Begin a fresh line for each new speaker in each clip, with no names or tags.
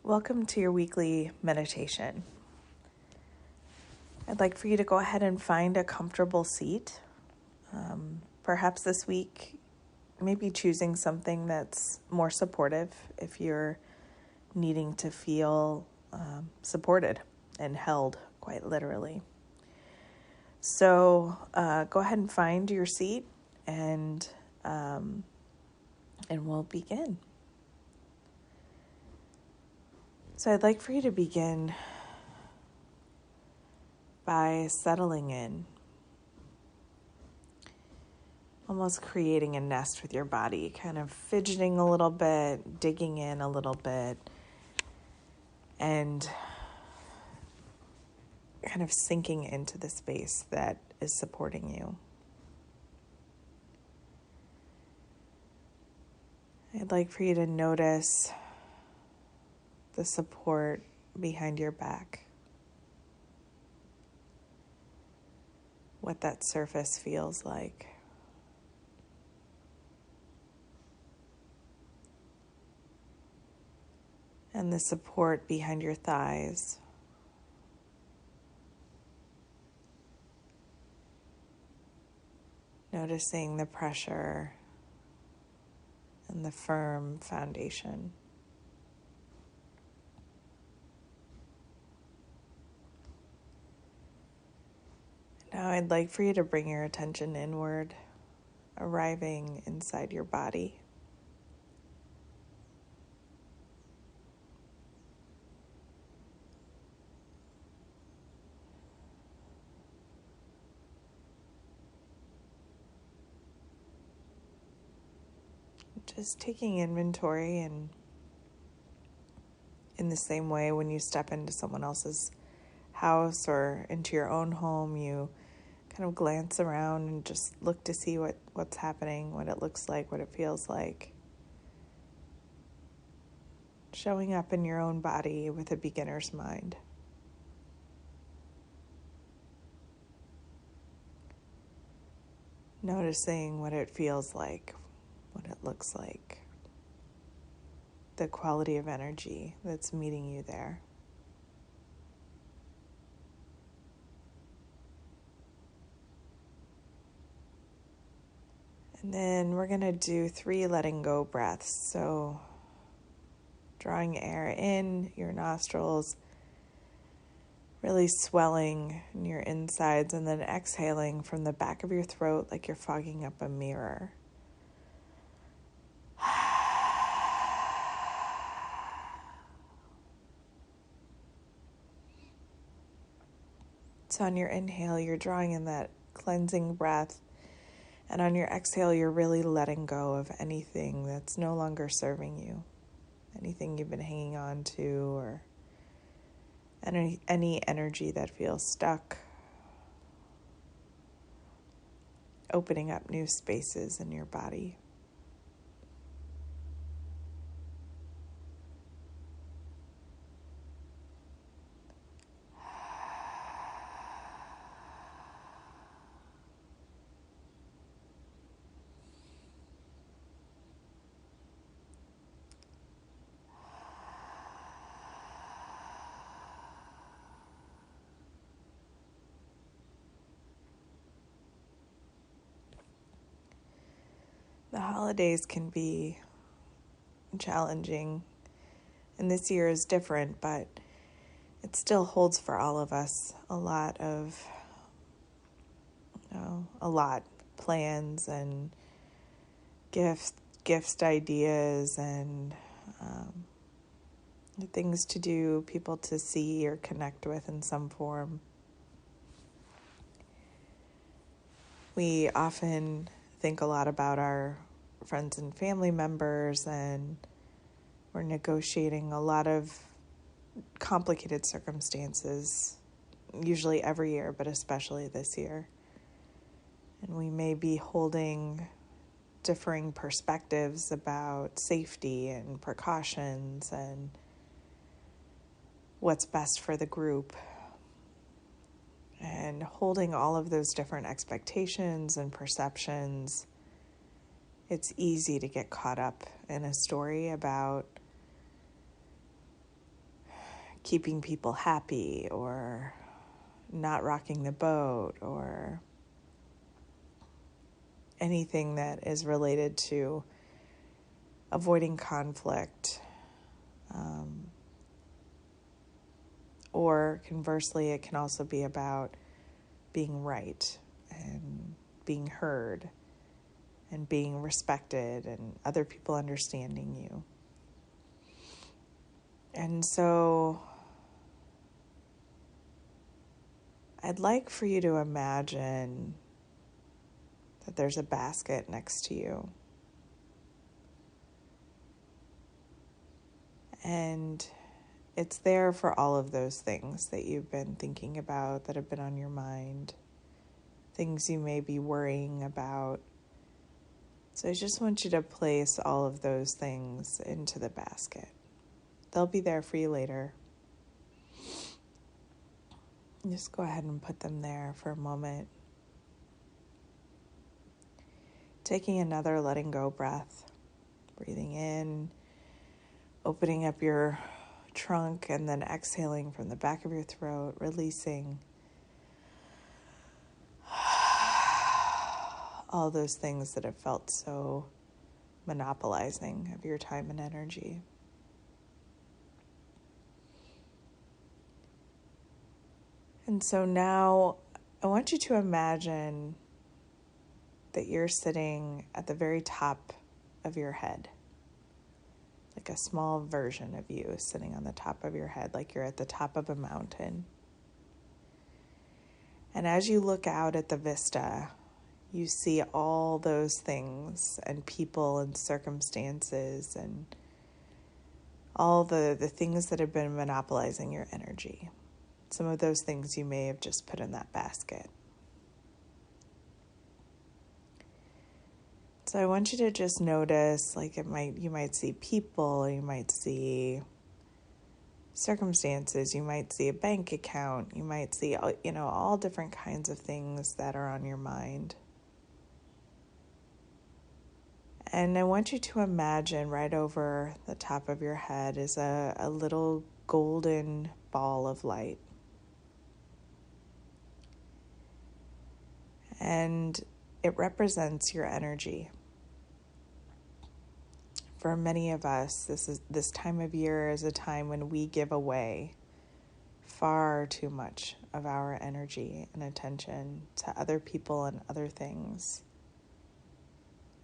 Welcome to your weekly meditation. I'd like for you to go ahead and find a comfortable seat. Perhaps this week, maybe choosing something that's more supportive if you're needing to feel supported and held, quite literally. So go ahead and find your seat and we'll begin. So I'd like for you to begin by settling in, almost creating a nest with your body, kind of fidgeting a little bit, digging in a little bit, and kind of sinking into the space that is supporting you. I'd like for you to notice the support behind your back, what that surface feels like. And the support behind your thighs. Noticing the pressure and the firm foundation. Now I'd like for you to bring your attention inward, arriving inside your body. Just taking inventory, and in the same way when you step into someone else's house or into your own home, you kind of glance around and just look to see what's happening, what it looks like, what it feels like. Showing up in your own body with a beginner's mind. Noticing what it feels like, what it looks like, the quality of energy that's meeting you there. And then we're going to do 3 letting go breaths. So drawing air in your nostrils, really swelling in your insides, and then exhaling from the back of your throat like you're fogging up a mirror. So on your inhale, you're drawing in that cleansing breath. And on your exhale, you're really letting go of anything that's no longer serving you. Anything you've been hanging on to, or any energy that feels stuck. Opening up new spaces in your body. The holidays can be challenging, and this year is different, but it still holds for all of us a lot plans and gift ideas and things to do, people to see or connect with in some form. We often think a lot about our friends and family members, and we're negotiating a lot of complicated circumstances, usually every year, but especially this year. And we may be holding differing perspectives about safety and precautions and what's best for the group. And holding all of those different expectations and perceptions, it's easy to get caught up in a story about keeping people happy or not rocking the boat or anything that is related to avoiding conflict. Or conversely, it can also be about being right and being heard and being respected and other people understanding you. And so I'd like for you to imagine that there's a basket next to you. And it's there for all of those things that you've been thinking about, that have been on your mind, things you may be worrying about. So I just want you to place all of those things into the basket. They'll be there for you later. Just go ahead and put them there for a moment. Taking another letting go breath, breathing in, opening up your trunk, and then exhaling from the back of your throat, releasing all those things that have felt so monopolizing of your time and energy. And so now I want you to imagine that you're sitting at the very top of your head. Like a small version of you is sitting on the top of your head, like you're at the top of a mountain. And as you look out at the vista, you see all those things and people and circumstances and all the things that have been monopolizing your energy. Some of those things you may have just put in that basket. So I want you to just notice, like you might see people, you might see circumstances, you might see a bank account, you might see, all different kinds of things that are on your mind. And I want you to imagine right over the top of your head is a little golden ball of light. And it represents your energy. For many of us, this time of year is a time when we give away far too much of our energy and attention to other people and other things.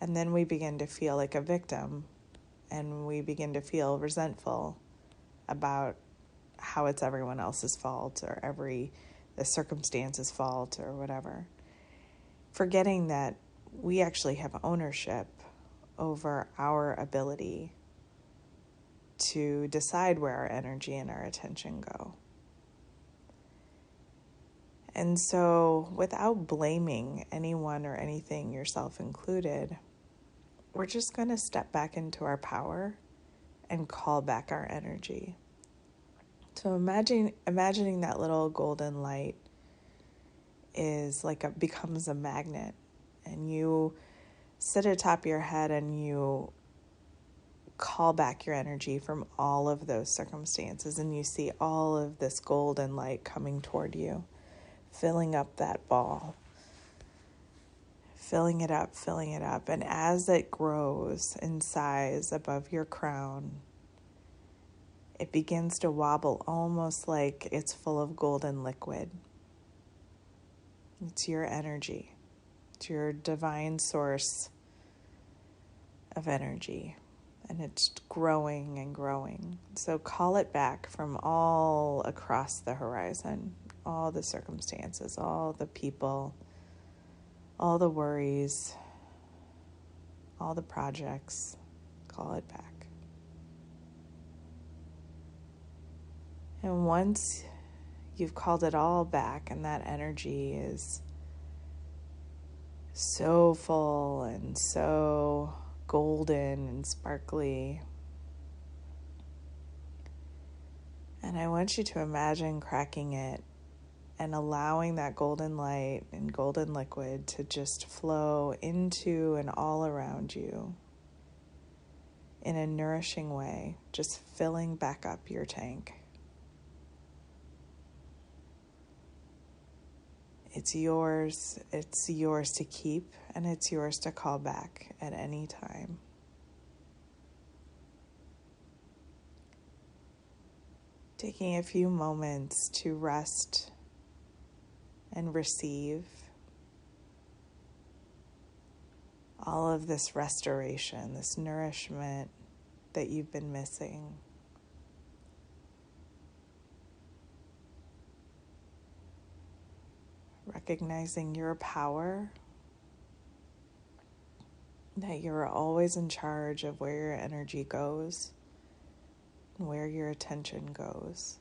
And then we begin to feel like a victim, and we begin to feel resentful about how it's everyone else's fault or the circumstance's fault or whatever. Forgetting that we actually have ownership over our ability to decide where our energy and our attention go. And so, without blaming anyone or anything, yourself included, we're just going to step back into our power and call back our energy. So imagining that little golden light is becomes a magnet, and you sit atop your head and you call back your energy from all of those circumstances, and you see all of this golden light coming toward you, filling up that ball, filling it up. And as it grows in size above your crown, it begins to wobble almost like it's full of golden liquid. It's your energy. It's your divine source of energy. And it's growing and growing. So call it back from all across the horizon, all the circumstances, all the people, all the worries, all the projects. Call it back. And once you've called it all back and that energy is so full and so golden and sparkly, and I want you to imagine cracking it and allowing that golden light and golden liquid to just flow into and all around you in a nourishing way, just filling back up your tank. It's yours to keep, and it's yours to call back at any time. Taking a few moments to rest and receive all of this restoration, this nourishment that you've been missing. Recognizing your power, that you're always in charge of where your energy goes and where your attention goes.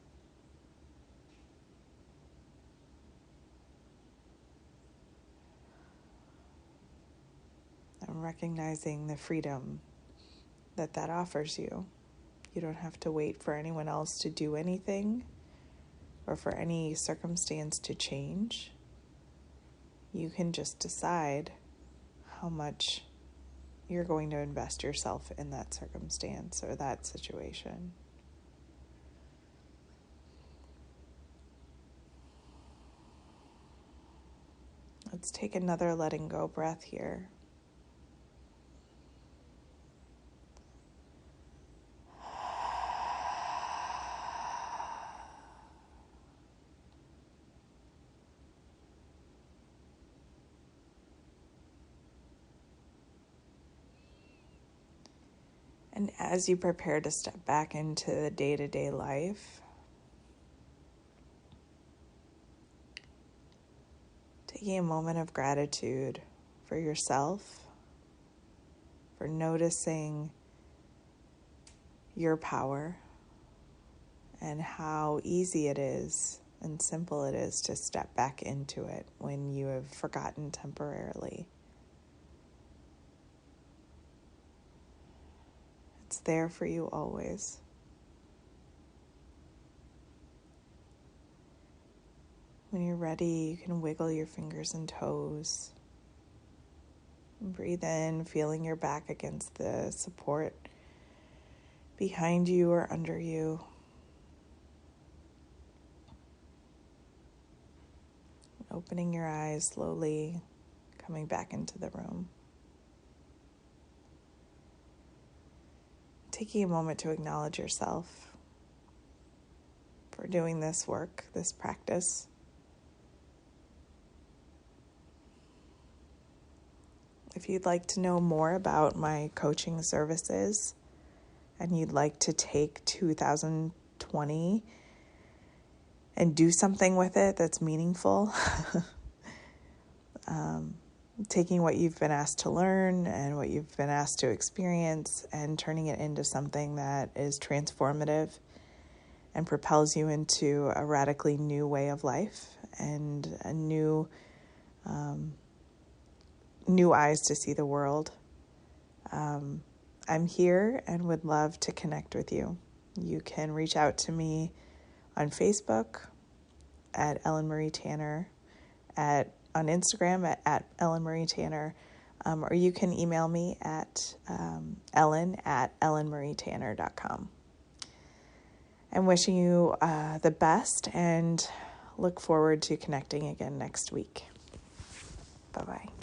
And recognizing the freedom that offers you. You don't have to wait for anyone else to do anything or for any circumstance to change. You can just decide how much you're going to invest yourself in that circumstance or that situation. Let's take another letting go breath here. And as you prepare to step back into the day-to-day life, taking a moment of gratitude for yourself, for noticing your power and how easy it is and simple it is to step back into it when you have forgotten temporarily. It's there for you always. When you're ready, you can wiggle your fingers and toes. Breathe in, feeling your back against the support behind you or under you. Opening your eyes slowly, coming back into the room. Taking a moment to acknowledge yourself for doing this work, this practice. If you'd like to know more about my coaching services and you'd like to take 2020 and do something with it that's meaningful, taking what you've been asked to learn and what you've been asked to experience and turning it into something that is transformative and propels you into a radically new way of life and a new eyes to see the world. I'm here and would love to connect with you. You can reach out to me on Facebook at Ellen Marie Tanner, on Instagram at Ellen Marie Tanner, or you can email me at ellen@ellenmarietanner.com. I'm wishing you the best and look forward to connecting again next week. Bye-bye.